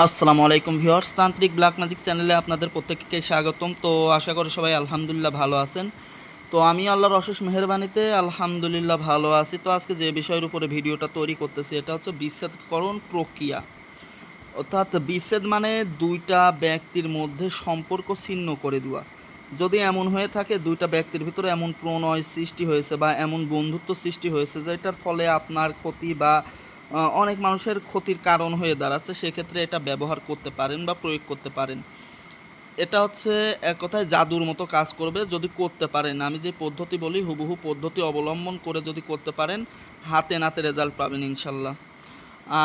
আসসালামু আলাইকুম ভিউয়ার্স, তান্ত্রিক ব্ল্যাক ম্যাজিক চ্যানেলে আপনাদের প্রত্যেককে স্বাগতম। তো আশা করি সবাই আলহামদুলিল্লাহ ভালো আছেন। তো আমি আল্লাহর অশেষ মেহেরবানিতে আলহামদুলিল্লাহ ভালো আছি। তো আজকে যে বিষয়ের উপরে ভিডিওটা তৈরি করতেছি এটা হচ্ছে বিচ্ছেদকরণ প্রক্রিয়া। অর্থাৎ বিচ্ছেদ মানে দুইটা ব্যক্তির মধ্যে সম্পর্ক ছিন্ন করে দেওয়া। যদি এমন হয়ে থাকে দুইটা ব্যক্তির ভিতরে এমন প্রণয় সৃষ্টি হয়েছে বা এমন বন্ধুত্ব সৃষ্টি হয়েছে যেটার ফলে আপনার ক্ষতি বা অনেক মানুষের ক্ষতির কারণ হয়ে দাঁড়াচ্ছে, সেক্ষেত্রে এটা ব্যবহার করতে পারেন বা প্রয়োগ করতে পারেন। এটা হচ্ছে এক কথায় জাদুর মতো কাজ করবে যদি করতে পারেন। আমি যে পদ্ধতি বলি হুবহু পদ্ধতি অবলম্বন করে যদি করতে পারেন, হাতে নাতে রেজাল্ট পাবেন ইনশাল্লাহ।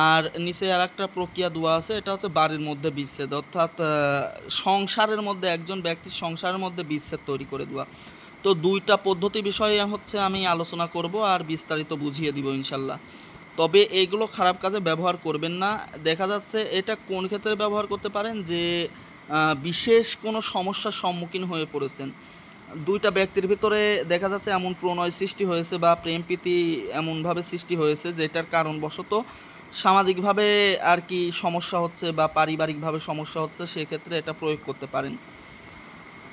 আর নিচে আর একটা প্রক্রিয়া দেওয়া আছে, এটা হচ্ছে বাড়ির মধ্যে বিচ্ছেদ, অর্থাৎ সংসারের মধ্যে একজন ব্যক্তির সংসারের মধ্যে বিচ্ছেদ তৈরি করে দেওয়া। তো দুইটা পদ্ধতি বিষয়ে হচ্ছে আমি আলোচনা করব আর বিস্তারিত বুঝিয়ে দিব ইনশাল্লাহ। তবে এইগুলো খারাপ কাজে ব্যবহার করবেন না। দেখা যাচ্ছে এটা কোন ক্ষেত্রে ব্যবহার করতে পারেন, যে বিশেষ কোনো সমস্যার সম্মুখীন হয়ে পড়েছেন, দুইটা ব্যক্তির ভিতরে দেখা যাচ্ছে এমন প্রণয় সৃষ্টি হয়েছে বা প্রেম প্রীতি এমনভাবে সৃষ্টি হয়েছে যেটার কারণবশত সামাজিকভাবে আর কি সমস্যা হচ্ছে বা পারিবারিকভাবে সমস্যা হচ্ছে, সেক্ষেত্রে এটা প্রয়োগ করতে পারেন।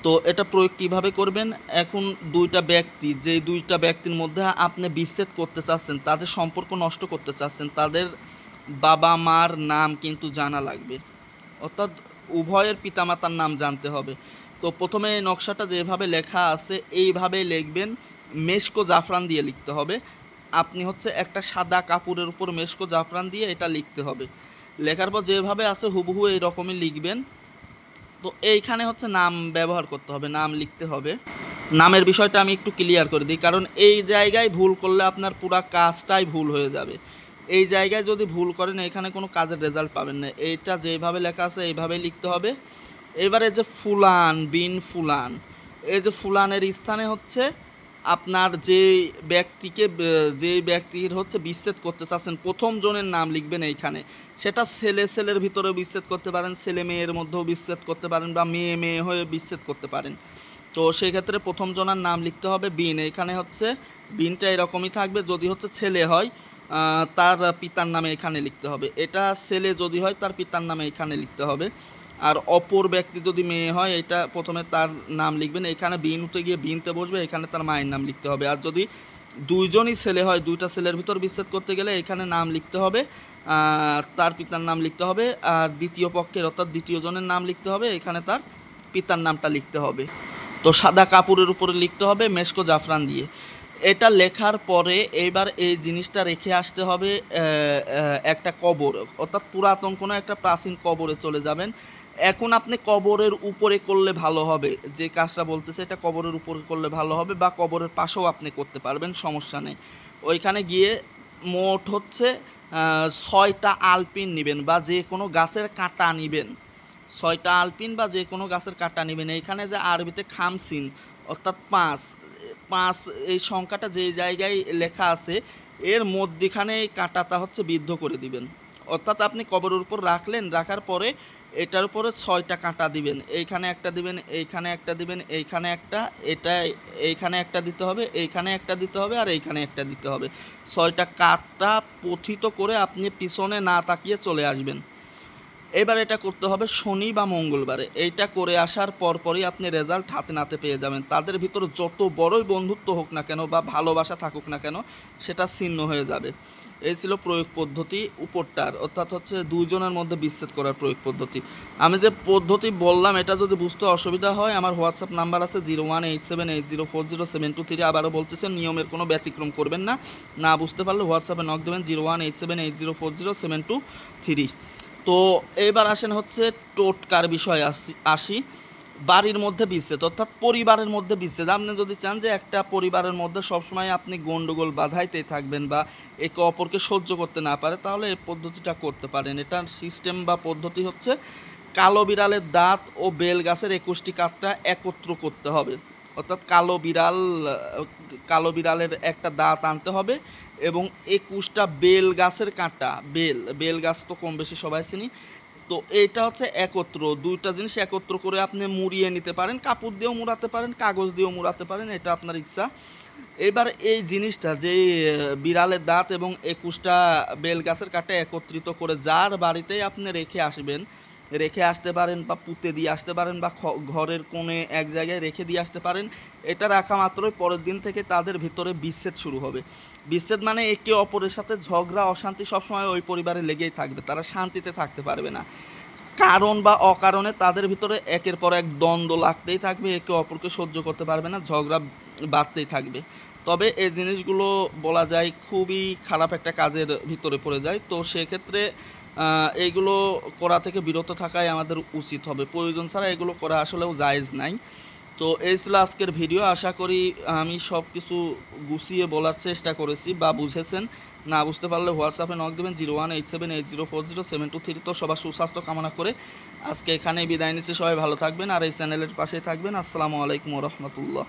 তো এটা প্রয়োগ কীভাবে করবেন? এখন দুইটা ব্যক্তি, যেই দুইটা ব্যক্তির মধ্যে আপনি বিচ্ছেদ করতে চাচ্ছেন, তাদের সম্পর্ক নষ্ট করতে চাচ্ছেন, তাদের বাবা মার নাম কিন্তু জানা লাগবে, অর্থাৎ উভয়ের পিতামাতার নাম জানতে হবে। তো প্রথমে নকশাটা যেভাবে লেখা আছে এইভাবে লিখবেন, মেশকো জাফরান দিয়ে লিখতে হবে। আপনি হচ্ছে একটা সাদা কাপড়ের উপর মেশকো জাফরান দিয়ে এটা লিখতে হবে। লেখার পর যেভাবে আছে হুবহু এইরকমই লিখবেন। তো এইখানে হচ্ছে নাম ব্যবহার করতে হবে, নাম লিখতে হবে। নামের বিষয়টা আমি একটু ক্লিয়ার করে দিই, কারণ এই জায়গায় ভুল করলে আপনার পুরো কাজটাই ভুল হয়ে যাবে। এই জায়গায় যদি ভুল করেন এখানে কোনো কাজের রেজাল্ট পাবেন না। এইটা যেভাবে লেখা আছে এইভাবেই লিখতে হবে। এবারে যে ফুলান বিন ফুলান, এই যে ফুলানের স্থানে হচ্ছে আপনার যে ব্যক্তিকে, যে ব্যক্তির হচ্ছে বিচ্ছেদ করতে চাচ্ছেন প্রথম জনের নাম লিখবেন এইখানে। সেটা ছেলে ছেলের ভিতরে বিচ্ছেদ করতে পারেন, ছেলে মেয়ের মধ্যেও বিচ্ছেদ করতে পারেন, বা মেয়ে মেয়ে হয়ে বিচ্ছেদ করতে পারেন। তো সেই ক্ষেত্রে প্রথম জনের নাম লিখতে হবে বিন। এখানে হচ্ছে বিনটা এরকমই থাকবে। যদি হচ্ছে ছেলে হয় তার পিতার নামে এখানে লিখতে হবে। এটা ছেলে যদি হয় তার পিতার নামে এখানে লিখতে হবে। আর অপর ব্যক্তি যদি মেয়ে হয় এটা প্রথমে তার নাম লিখবেন, এখানে বিন উঠে গিয়ে বিনতে বসবে, এখানে তার মায়ের নাম লিখতে হবে। আর যদি দুইজনই ছেলে হয়, দুইটা ছেলের ভিতর বিচ্ছেদ করতে গেলে এখানে নাম লিখতে হবে, তার পিতার নাম লিখতে হবে। আর দ্বিতীয় পক্ষের অর্থাৎ দ্বিতীয় জনের নাম লিখতে হবে, এখানে তার পিতার নামটা লিখতে হবে। তো সাদা কাপড়ের উপরে লিখতে হবে মেশকো জাফরান দিয়ে। এটা লেখার পরে এইবার এই জিনিসটা রেখে আসতে হবে একটা কবর, অর্থাৎ পুরাতন কোনো একটা প্রাচীন কবরে চলে যাবেন। এখন আপনি কবরের উপরে করলে ভালো হবে, যে কাজটা বলতেছে এটা কবরের উপরে করলে ভালো হবে, বা কবরের পাশেও আপনি করতে পারবেন, সমস্যা নেই। ওইখানে গিয়ে মোট হচ্ছে 6টা আলপিন নেবেন বা যে কোনো গাছের কাঁটা নেবেন। 6টা আলপিন বা যে কোনো গাছের কাঁটা নেবেন। এইখানে যে আরবিতে খামসিন অর্থাৎ পাঁচ, পাঁচ এই সংখ্যাটা যে জায়গায় লেখা আছে এর মধ্যখানে এই কাঁটাটা হচ্ছে বিদ্ধ করে দিবেন। অর্থাৎ আপনি কবরের উপর রাখলেন, রাখার পরে এটার উপরে 6টা কাঁটা দিবেন। এইখানে একটা দিবেন, এইখানে একটা দিবেন, এইখানে একটা, এটা এইখানে একটা দিতে হবে, এইখানে একটা দিতে হবে, আর এইখানে একটা দিতে হবে। 6টা কাঁটা পথিত করে আপনি পিছনে না তাকিয়ে চলে আসবেন। এবার এটা করতে হবে শনি বা মঙ্গলবারে। এইটা করে আসার পরপরই আপনি রেজাল্ট হাতে নাতে পেয়ে যাবেন। তাদের ভিতরে যত বড়ই বন্ধুত্ব হোক না কেন বা ভালোবাসা থাকুক না কেন, সেটা ছিন্ন হয়ে যাবে। এই ছিল প্রয়োগ পদ্ধতি উপরটার, অর্থাৎ হচ্ছে দুইজনের মধ্যে বিচ্ছেদ করার প্রয়োগ পদ্ধতি। আমি যে পদ্ধতি বললাম এটা যদি বুঝতে অসুবিধা হয়, আমার হোয়াটসঅ্যাপ নাম্বার আছে 0187804072 আবারও বলতেছেন, নিয়মের কোনো ব্যতিক্রম করবেন না। না বুঝতে পারলে হোয়াটসঅ্যাপে নক দেবেন 0187804072। তো এইবার আসেন হচ্ছে টোটকার বিষয়ে আসি। বাড়ির মধ্যে বিচ্ছেদ অর্থাৎ পরিবারের মধ্যে বিচ্ছেদ। আপনি যদি চান যে একটা পরিবারের মধ্যে সবসময় আপনি গণ্ডগোল বাধাইতেই থাকবেন বা একে অপরকে সহ্য করতে না পারে, তাহলে এই পদ্ধতিটা করতে পারেন। এটার সিস্টেম বা পদ্ধতি হচ্ছে কালো বিড়ালের দাঁত ও বেল গাছের 21টি কাঠটা একত্র করতে হবে। অর্থাৎ কালো বিড়ালের একটা দাঁত আনতে হবে এবং 21টা বেল গাছের কাঁটা, বেল গাছ তো কম বেশি সবাই চিনি। তো এইটা হচ্ছে একত্র, দুইটা জিনিস একত্র করে আপনি মুড়িয়ে নিতে পারেন, কাপড় দিয়েও মুড়াতে পারেন, কাগজ দিয়েও মুড়াতে পারেন, এটা আপনার ইচ্ছা। এবার এই জিনিসটা যে বিড়ালের দাঁত এবং 21টা বেল গাছের কাঠে একত্রিত করে যার বাড়িতেই আপনি রেখে আসবেন, রেখে আসতে পারেন বা পুঁতে দিয়ে আসতে পারেন বা ঘরের কোণে এক জায়গায় রেখে দিয়ে আসতে পারেন। এটা রাখা মাত্রই পরের দিন থেকে তাদের ভিতরে বিচ্ছেদ শুরু হবে। বিচ্ছেদ মানে একে অপরের সাথে ঝগড়া অশান্তি সবসময় ওই পরিবারে লেগেই থাকবে, তারা শান্তিতে থাকতে পারবে না। কারণ বা অকারণে তাদের ভিতরে একের পর এক দ্বন্দ্ব লাগতেই থাকবে, একে অপরকে সহ্য করতে পারবে না, ঝগড়া বাড়তেই থাকবে। তবে এই জিনিসগুলো বলা যায় খুবই খারাপ একটা কাজের ভিতরে পড়ে যায়। তো সেক্ষেত্রে এইগুলো করা থেকে বিরত থাকাই আমাদের উচিত হবে, প্রয়োজন ছাড়া এগুলো করা আসলেও জায়েজ নাই। তো এই ছিল আজকের ভিডিও। আশা করি আমি সব কিছু গুছিয়ে বলার চেষ্টা করেছি বা বুঝেছেন। না বুঝতে পারলে হোয়াটসঅ্যাপে নক দেবেন 0187804072 তো সবার সুস্বাস্থ্য কামনা করে আজকে এখানেই বিদায় নিচ্ছি। সবাই ভালো থাকবেন আর এই চ্যানেলের পাশেই থাকবেন। আসসালামু আলাইকুম রহমতুল্লাহ।